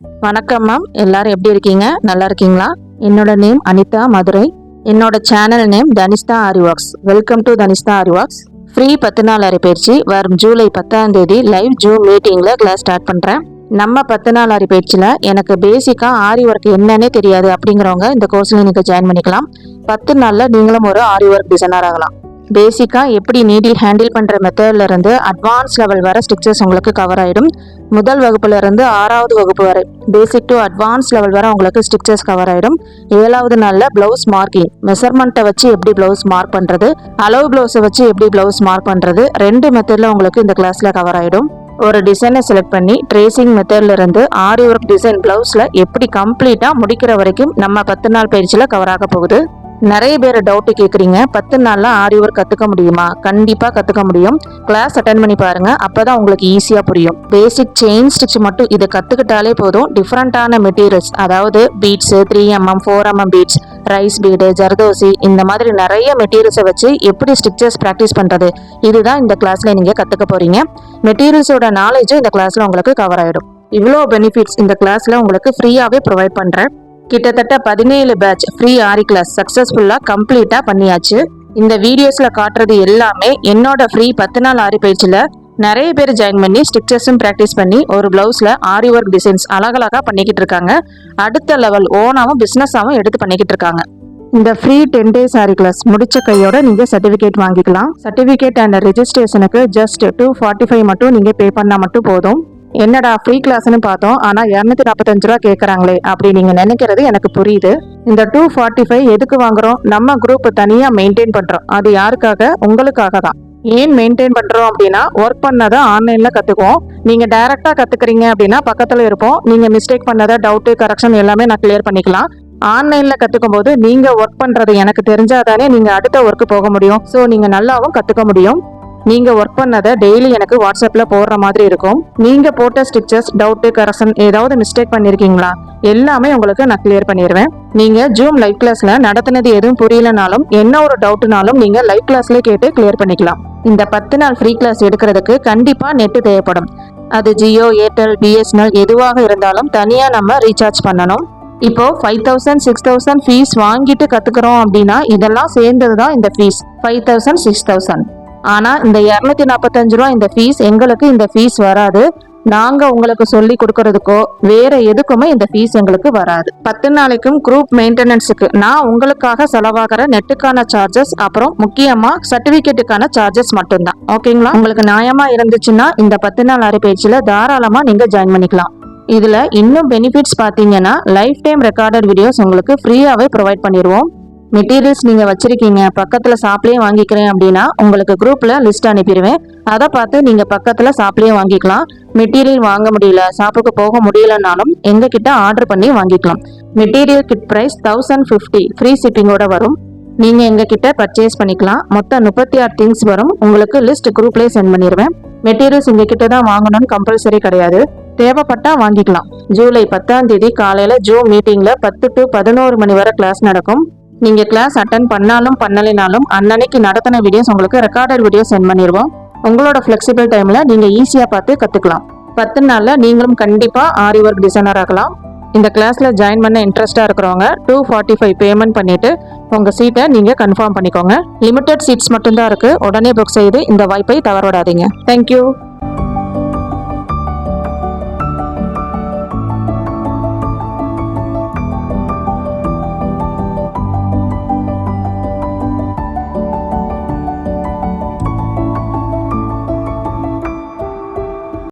வணக்கம் மேம், எல்லாரும் எப்படி இருக்கீங்க? நல்லா இருக்கீங்களா? என்னோட நேம் அனிதா, மதுரை. என்னோட channel name Tanishta Aari works. Welcome to Tanishta Aari works. Free 10 நாள் அரைப்பயிற்சி வரும் ஜூலை 10ஆம் தேதி லைவ் ஜூம் மீட்டிங்கில் கிளாஸ் ஸ்டார்ட் பண்ணுறேன். நம்ம 10 நாள் அரைப்பயிற்சியில் எனக்கு பேசிக்காக ஆரி ஒர்க் என்னன்னே தெரியாது அப்படிங்கிறவங்க இந்த கோர்ஸில் நீங்கள் ஜாயின் பண்ணிக்கலாம். 10 நாளில் நீங்களும் ஒரு ஆரி ஒர்க் டிசைனர் ஆகலாம். பேசிக்காக எப்படி நீடில் ஹேண்டில் பண்ணுற மெத்தட்லேருந்து அட்வான்ஸ் லெவல் வர ஸ்டிச்சஸ் உங்களுக்கு கவர் ஆகிடும். முதல் வகுப்புலேருந்து 6வது வகுப்பு வரை பேசிக் டு அட்வான்ஸ் லெவல் வரை உங்களுக்கு ஸ்டிச்சஸ் கவர் ஆகிடும். 7வது நாளில் ப்ளவுஸ் மார்க்கிங், மெஷர்மெண்ட்டை வச்சு எப்படி ப்ளவுஸ் மார்க் பண்ணுறது, அளவு ப்ளவுஸை வச்சு எப்படி ப்ளவுஸ் மார்க் பண்ணுறது, 2 மெத்தடில் உங்களுக்கு இந்த கிளாஸில் கவர் ஆகிடும். ஒரு டிசைனை செலக்ட் பண்ணி ட்ரேசிங் மெத்தட்லேருந்து ஆரி ஒர்க் டிசைன் ப்ளவுஸில் எப்படி கம்ப்ளீட்டாக முடிக்கிற வரைக்கும் நம்ம 10 நாள் பயிற்சியில் கவர் ஆக போகுது. நிறைய பேர் டவுட்டு கேட்குறீங்க, 10 நாளில் ஆரி ஒர்க் கற்றுக்க முடியுமா? கண்டிப்பாக கற்றுக்க முடியும். கிளாஸ் அட்டன் பண்ணி பாருங்கள், அப்போ தான் உங்களுக்கு ஈஸியாக புரியும். பேசிக் செயின் ஸ்டிச் மட்டும் இதை கற்றுக்கிட்டாலே போதும். டிஃப்ரெண்ட்டான மெட்டீரியல்ஸ், அதாவது beads, 3mm 4mm beads, rice bead, zardozi, இந்த மாதிரி நிறைய மெட்டீரியல்ஸை வச்சு எப்படி ஸ்டிச்சஸ் ப்ராக்டிஸ் பண்ணுறது, இதுதான் இந்த கிளாஸில் நீங்கள் கற்றுக்க போகிறீங்க. மெட்டீரியல்ஸோட நாலேஜும் இந்த கிளாஸில் உங்களுக்கு கவர் ஆகிடும். இவ்வளோ பெனிஃபிட்ஸ் இந்த கிளாஸில் உங்களுக்கு ஃப்ரீயாகவே ப்ரொவைட் பண்ணுறேன். கிட்டத்தட்ட 17 பேட்ச் ஃப்ரீ ஆரி கிளாஸ் சக்ஸஸ்ஃபுல்லாக கம்ப்ளீட்டாக பண்ணியாச்சு. இந்த வீடியோஸில் காட்டுறது எல்லாமே என்னோட ஃப்ரீ 10 நாள் ஆரி பயிற்சியில் நிறைய பேர் ஜாயின் பண்ணி ஸ்டிச்சஸும் ப்ராக்டிஸ் பண்ணி ஒரு ப்ளவுஸில் ஆரி ஒர்க் டிசைன்ஸ் அழகழகாக பண்ணிக்கிட்டு இருக்காங்க. அடுத்த லெவல் ஓனாகவும் பிஸ்னஸாகவும் எடுத்து பண்ணிக்கிட்டு இருக்காங்க. இந்த ஃப்ரீ 10 days ஆரி கிளாஸ் முடிச்ச கையோட நீங்கள் சர்டிஃபிகேட் வாங்கிக்கலாம். சர்டிஃபிகேட் அண்ட் ரெஜிஸ்ட்ரேஷனுக்கு ஜஸ்ட் 245 மட்டும் நீங்கள் பே பண்ணால் மட்டும் போதும். என்னடா ஃப்ரீ கிளாஸ்னு பார்த்தோம், ஆனால் 245 ரூபா கேட்குறாங்களே அப்படி நீங்கள் நினைக்கிறது எனக்கு புரியுது. இந்த 245 எதுக்கு வாங்குறோம்? நம்ம குரூப் தனியாக மெயின்டைன் பண்ணுறோம். அது யாருக்காக? உங்களுக்காக தான். ஏன் மெயின்டைன் பண்ணுறோம் அப்படின்னா, ஒர்க் பண்ணதை ஆன்லைனில் கற்றுக்குவோம். நீங்கள் டைரெக்டாக கற்றுக்குறீங்க அப்படின்னா பக்கத்தில் இருப்போம். நீங்கள் மிஸ்டேக் பண்ணதை, டவுட்டு, கரெக்ஷன் எல்லாமே நான் கிளியர் பண்ணிக்கலாம். ஆன்லைனில் கற்றுக்கும் போது நீங்கள் ஒர்க் பண்ணுறது எனக்கு தெரிஞ்சாதானே நீங்கள் அடுத்த ஒர்க்கு போக முடியும். ஸோ நீங்கள் நல்லாவும் கற்றுக்க முடியும். நீங்கள் ஒர்க் பண்ணதை டெய்லி எனக்கு வாட்ஸ்அப்பில் போடுற மாதிரி இருக்கும். நீங்கள் போட்ட ஸ்டிச்சஸ், டவுட்டு, கரெக்ஷன், ஏதாவது மிஸ்டேக் பண்ணியிருக்கீங்களா, எல்லாமே உங்களுக்கு நான் கிளியர் பண்ணிடுவேன். நீங்கள் ஜூம் லைவ் கிளாஸில் நடத்தினது எதுவும் புரியலனாலும் என்ன ஒரு டவுட்டுனாலும் நீங்கள் லைவ் கிளாஸ்லேயே கேட்டு கிளியர் பண்ணிக்கலாம். இந்த 10 நாள் ஃப்ரீ கிளாஸ் எடுக்கிறதுக்கு கண்டிப்பாக நெட்டு தேவைப்படும். அது ஜியோ, ஏர்டெல், பிஎஸ்என்எல் எதுவாக இருந்தாலும் தனியாக நம்ம ரீசார்ஜ் பண்ணணும். இப்போ 5000 6000 ஃபீஸ் வாங்கிட்டு கற்றுக்குறோம் அப்படின்னா இதெல்லாம் சேர்ந்தது தான் இந்த ஃபீஸ் 5000 6000. ஆனால் இந்த 245 ரூபா இந்த ஃபீஸ் எங்களுக்கு இந்த ஃபீஸ் வராது. நாங்கள் உங்களுக்கு சொல்லி கொடுக்கறதுக்கோ வேற எதுக்குமே இந்த ஃபீஸ் எங்களுக்கு வராது. 10 நாளைக்கும் குரூப் மெயின்டெனன்ஸுக்கு நான் உங்களுக்காக செலவாகிற நெட்டுக்கான சார்ஜஸ், அப்புறம் முக்கியமாக சர்டிஃபிகேட்டுக்கான சார்ஜஸ் மட்டும்தான். ஓகேங்களா? உங்களுக்கு நியாயமாக இருந்துச்சுன்னா இந்த 10 நாள் அரைப்பயிற்சியில் தாராளமாக நீங்கள் ஜாயின் பண்ணிக்கலாம். இதில் இன்னும் பெனிஃபிட்ஸ் பார்த்தீங்கன்னா லைஃப் டைம் ரெக்கார்டட் வீடியோஸ் உங்களுக்கு ஃப்ரீயாகவே ப்ரொவைட் பண்ணிடுவோம். மெட்டீரியல்ஸ் நீங்கள் வச்சிருக்கீங்க, பக்கத்தில் ஷாப்லேயே வாங்கிக்கிறேன் அப்படின்னா உங்களுக்கு குரூப்பில் லிஸ்ட் அனுப்பிடுவேன். அதை பார்த்து நீங்கள் பக்கத்தில் ஷாப்லேயே வாங்கிக்கலாம். மெட்டீரியல் வாங்க முடியல, ஷாப்புக்கு போக முடியலனாலும் எங்ககிட்ட ஆர்டர் பண்ணி வாங்கிக்கலாம். மெட்டீரியல் கிட் ப்ரைஸ் 1050 ஃப்ரீ ஷிப்பிங்கோட வரும். நீங்கள் எங்ககிட்ட பர்ச்சேஸ் பண்ணிக்கலாம். மொத்தம் 36 திங்ஸ் வரும். உங்களுக்கு லிஸ்ட் குரூப்லேயே சென்ட் பண்ணிடுவேன். மெட்டீரியல்ஸ் எங்ககிட்ட தான் வாங்கணும்னு கம்பல்சரி கிடையாது, தேவைப்பட்டா வாங்கிக்கலாம். ஜூலை 10ஆம் தேதி காலையில் ஜூம் மீட்டிங்கில் 10 to 11 மணி வரை கிளாஸ் நடக்கும். நீங்கள் கிளாஸ் அட்டன் பண்ணாலும் பண்ணலைனாலும் அன்னன்னைக்கு நடத்தின வீடியோஸ் உங்களுக்கு ரெக்கார்டட் வீடியோ சென்ட் பண்ணிடுவோம். உங்களோட ஃப்ளெக்சிபிள் டைமில் நீங்கள் ஈஸியாக பார்த்து கற்றுக்கலாம். 10 நாளில் நீங்களும் கண்டிப்பாக ஆரி ஒர்க் டிசைனர் ஆகலாம். இந்த கிளாஸில் ஜாயின் பண்ண இன்ட்ரெஸ்ட்டாக இருக்கிறவங்க 245 பேமெண்ட் பண்ணிவிட்டு உங்கள் சீட்டை நீங்கள் கன்ஃபார்ம் பண்ணிக்கோங்க. லிமிட்டட் சீட்ஸ் மட்டும்தான் இருக்குது. உடனே புக் செய்து இந்த வாய்ப்பை தவறவிடாதீங்க. தேங்க்யூ.